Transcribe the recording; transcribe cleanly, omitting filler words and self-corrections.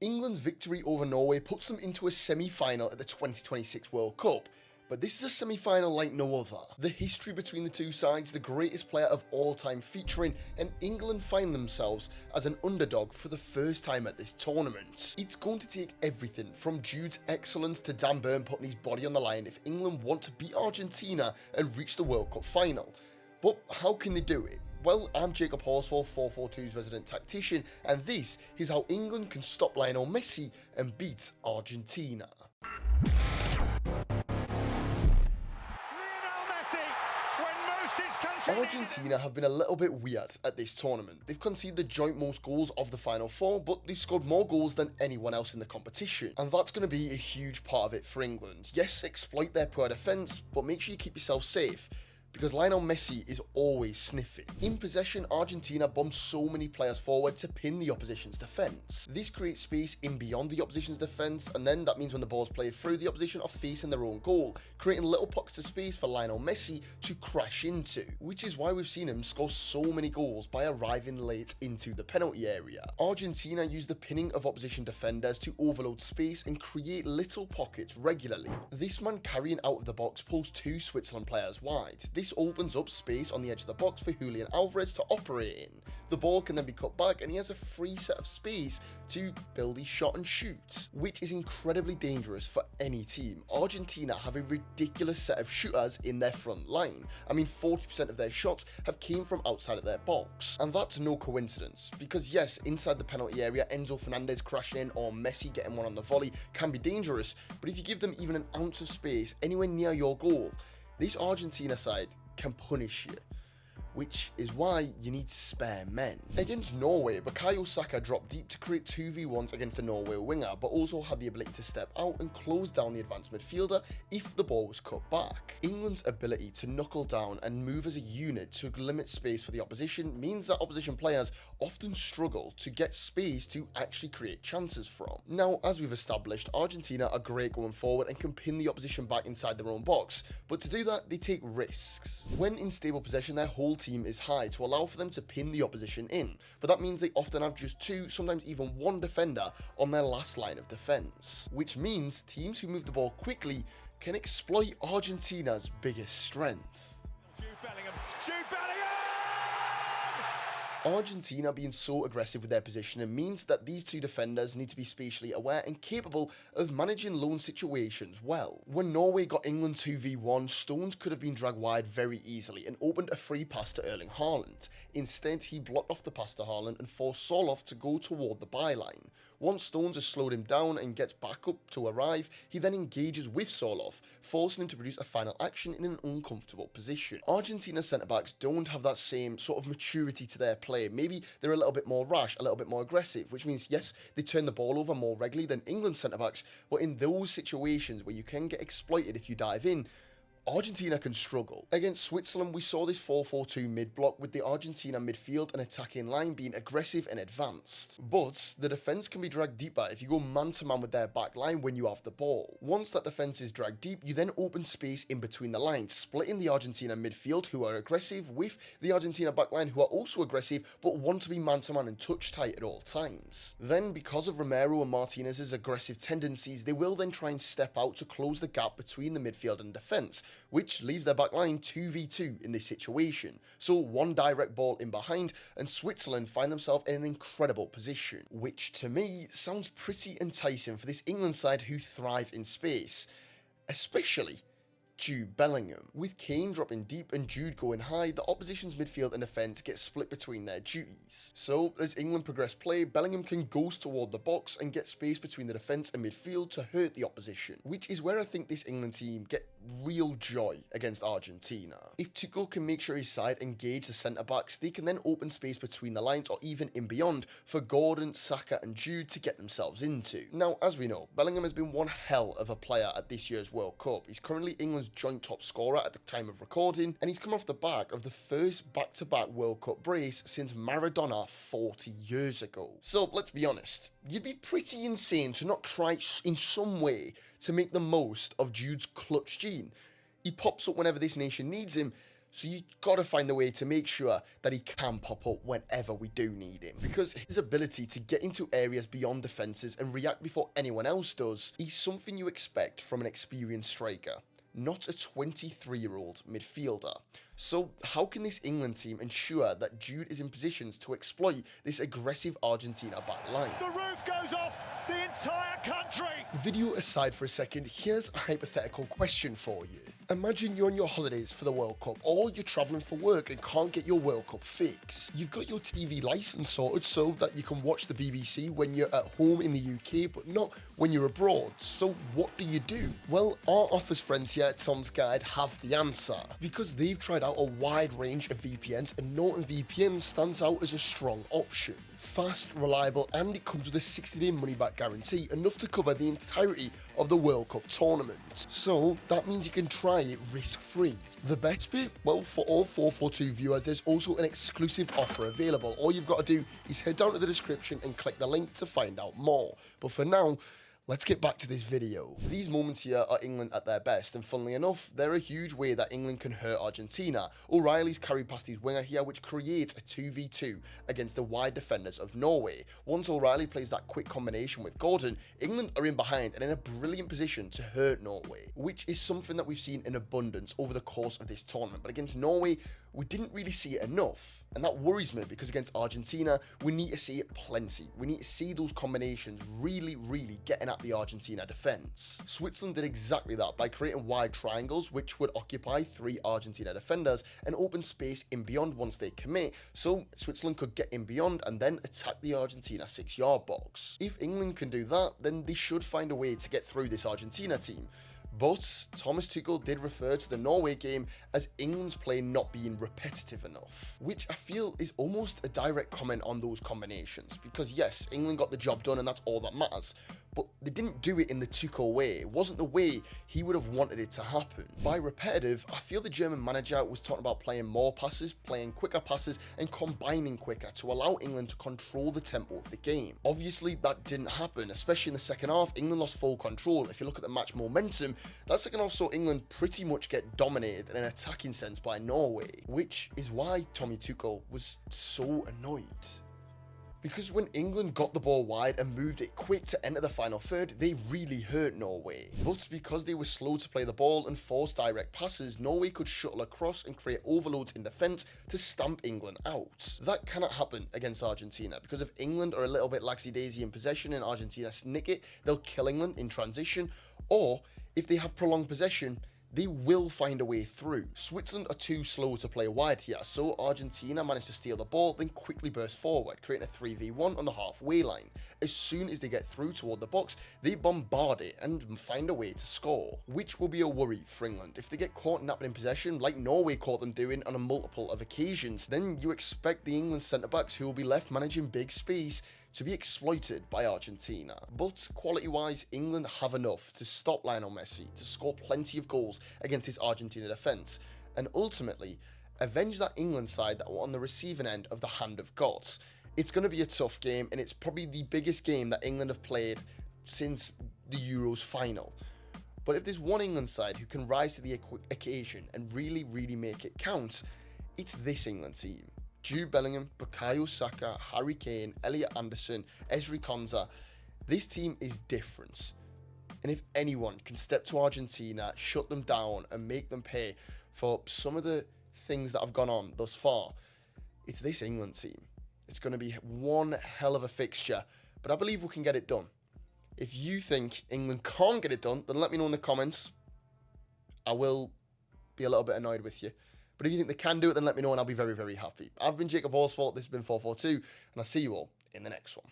England's victory over Norway puts them into a semi-final at the 2026 World Cup. But this is a semi-final like no other. The history between the two sides, the greatest player of all time featuring, and England find themselves as an underdog for the first time at this tournament. It's going to take everything from Jude's excellence to Dan Burn putting his body on the line if England want to beat Argentina and reach the World Cup final. But how can they do it? Well, I'm 𝗘𝗫𝗧𝗏, FourFourTwo's resident tactician, and this is how England can stop Lionel Messi and beat Argentina. Argentina have been a little bit weird at this tournament. They've conceded the joint most goals of the Final Four, but they've scored more goals than anyone else in the competition. And that's going to be a huge part of it for England. Yes, exploit their poor defence, but make sure you keep yourself safe, because Lionel Messi is always sniffing. In possession, Argentina bombs so many players forward to pin the opposition's defence. This creates space in beyond the opposition's defence, and then that means when the ball's played through, the opposition are facing their own goal, creating little pockets of space for Lionel Messi to crash into, which is why we've seen him score so many goals by arriving late into the penalty area. Argentina use the pinning of opposition defenders to overload space and create little pockets regularly. This man carrying out of the box pulls two Switzerland players wide. This opens up space on the edge of the box for 𝗕𝗫𝗓𝗓𝗓 to operate in. The ball can then be cut back and he has a free set of space to build his shot and shoot, which is incredibly dangerous for any team. Argentina have a ridiculous set of shooters in their front line. I mean, 40% of their shots have came from outside of their box. And that's no coincidence, because yes, inside the penalty area, Enzo Fernandez crashing in or Messi getting one on the volley can be dangerous, but if you give them even an ounce of space anywhere near your goal, this Argentina side can punish you, which is why you need spare men. Against Norway, Bukayo Saka dropped deep to create 2v1s against the Norway winger, but also had the ability to step out and close down the advanced midfielder if the ball was cut back. England's ability to knuckle down and move as a unit to limit space for the opposition means that opposition players often struggle to get space to actually create chances from. Now, as we've established, Argentina are great going forward and can pin the opposition back inside their own box, but to do that, they take risks. When in stable possession, their whole team is high to allow for them to pin the opposition in, but that means they often have just two, sometimes even one defender on their last line of defense, which means teams who move the ball quickly can exploit Argentina's biggest strength. Jude Bellingham. Jude Bellingham! Argentina being so aggressive with their positioning means that these two defenders need to be spatially aware and capable of managing lone situations well. When Norway got England 2v1, Stones could have been dragged wide very easily and opened a free pass to Erling Haaland. Instead, he blocked off the pass to Haaland and forced Soloff to go toward the byline. Once Stones has slowed him down and gets back up to arrive, he then engages with Soloff, forcing him to produce a final action in an uncomfortable position. Argentina's centre-backs don't have that same sort of maturity to their play. Maybe they're a little bit more rash, a little bit more aggressive, which means, yes, they turn the ball over more regularly than England's centre-backs, but in those situations where you can get exploited if you dive in, Argentina can struggle. Against Switzerland, we saw this 4-4-2 mid-block with the Argentina midfield and attacking line being aggressive and advanced. But the defence can be dragged deeper if you go man-to-man with their back line when you have the ball. Once that defence is dragged deep, you then open space in between the lines, splitting the Argentina midfield, who are aggressive, with the Argentina back line, who are also aggressive, but want to be man-to-man and touch tight at all times. Then, because of Romero and Martinez's aggressive tendencies, they will then try and step out to close the gap between the midfield and defence, which leaves their backline 2v2 in this situation. So one direct ball in behind, and Switzerland find themselves in an incredible position, which to me sounds pretty enticing for this England side who thrive in space, especially Jude Bellingham. With Kane dropping deep and Jude going high, the opposition's midfield and defence get split between their duties. So, as England progress play, Bellingham can ghost toward the box and get space between the defence and midfield to hurt the opposition, which is where I think this England team get real joy against Argentina. If Tuchel can make sure his side engage the centre-backs, they can then open space between the lines or even in beyond for Gordon, Saka and Jude to get themselves into. Now, as we know, Bellingham has been one hell of a player at this year's World Cup. He's currently England's joint top scorer at the time of recording, and he's come off the back of the first back-to-back World Cup brace since Maradona 40 years ago. So let's be honest, you'd be pretty insane to not try in some way to make the most of Jude's clutch gene. He pops up whenever this nation needs him, So you got to find a way to make sure that he can pop up whenever we do need him. Because his ability to get into areas beyond defences and react before anyone else does is something you expect from an experienced striker, not a 23-year-old midfielder. So how can this England team ensure that Jude is in positions to exploit this aggressive Argentina back line? The roof goes off the entire country. Video aside for a second, here's a hypothetical question for you. Imagine you're on your holidays for the World Cup, or you're travelling for work and can't get your World Cup fix. You've got your TV licence sorted so that you can watch the BBC when you're at home in the UK, but not when you're abroad. So what do? Well, our Office friends here at Tom's Guide have the answer, because they've tried out a wide range of VPNs, and NordVPN stands out as a strong option. Fast, reliable, and it comes with a 60-day money-back guarantee, enough to cover the entirety of the World Cup tournament. So that means you can try it risk-free. The best bit? Well, for all 442 viewers, there's also an exclusive offer available. All you've got to do is head down to the description and click the link to find out more. But for now, let's get back to this video. These moments here are England at their best, and funnily enough, they're a huge way that England can hurt Argentina. O'Reilly's carried past his winger here, which creates a 2v2 against the wide defenders of Norway. Once O'Reilly plays that quick combination with Gordon, England are in behind and in a brilliant position to hurt Norway, which is something that we've seen in abundance over the course of this tournament. But against Norway, we didn't really see it enough. And that worries me, because against Argentina, we need to see it plenty. We need to see those combinations really getting at the Argentina defence. Switzerland did exactly that by creating wide triangles, which would occupy 3 Argentina defenders and open space in beyond once they commit, so Switzerland could get in beyond and then attack the Argentina 6-yard box. If England can do that, then they should find a way to get through this Argentina team. But Thomas Tuchel did refer to the Norway game as England's play not being repetitive enough, which I feel is almost a direct comment on those combinations, because yes, England got the job done and that's all that matters, but they didn't do it in the Tuchel way. It wasn't the way he would have wanted it to happen. By repetitive, I feel the German manager was talking about playing more passes, playing quicker passes, and combining quicker to allow England to control the tempo of the game. Obviously, that didn't happen, especially in the second half. England lost full control. If you look at the match momentum, that second half saw England pretty much get dominated in an attacking sense by Norway, which is why Tommy Tuchel was so annoyed. Because when England got the ball wide and moved it quick to enter the final third, they really hurt Norway. But because they were slow to play the ball and force direct passes, Norway could shuttle across and create overloads in defence to stamp England out. That cannot happen against Argentina, because if England are a little bit laxy-daisy in possession and Argentina snick it, they'll kill England in transition, or if they have prolonged possession, they will find a way through. Switzerland are too slow to play wide here, so Argentina managed to steal the ball, then quickly burst forward, creating a 3v1 on the halfway line. As soon as they get through toward the box, they bombard it and find a way to score, which will be a worry for England. If they get caught napping in possession, like Norway caught them doing on a multiple of occasions, then you expect the England centre-backs, who will be left managing big space, to be exploited by Argentina. But quality-wise, England have enough to stop Lionel Messi, to score plenty of goals against his Argentina defence, and ultimately avenge that England side that were on the receiving end of the hand of God. It's going to be a tough game, and it's probably the biggest game that England have played since the Euros final. But if there's one England side who can rise to the occasion and really make it count, it's this England team. Jude Bellingham, Bukayo Saka, Harry Kane, Elliot Anderson, Ezri Konsa. This team is different. And if anyone can step to Argentina, shut them down, and make them pay for some of the things that have gone on thus far, it's this England team. It's going to be one hell of a fixture, but I believe we can get it done. If you think England can't get it done, then let me know in the comments. I will be a little bit annoyed with you. But if you think they can do it, then let me know and I'll be very happy. I've been 𝗘𝗫𝗧𝗥𝗍𝗬, this has been FourFourTwo, and I'll see you all in the next one.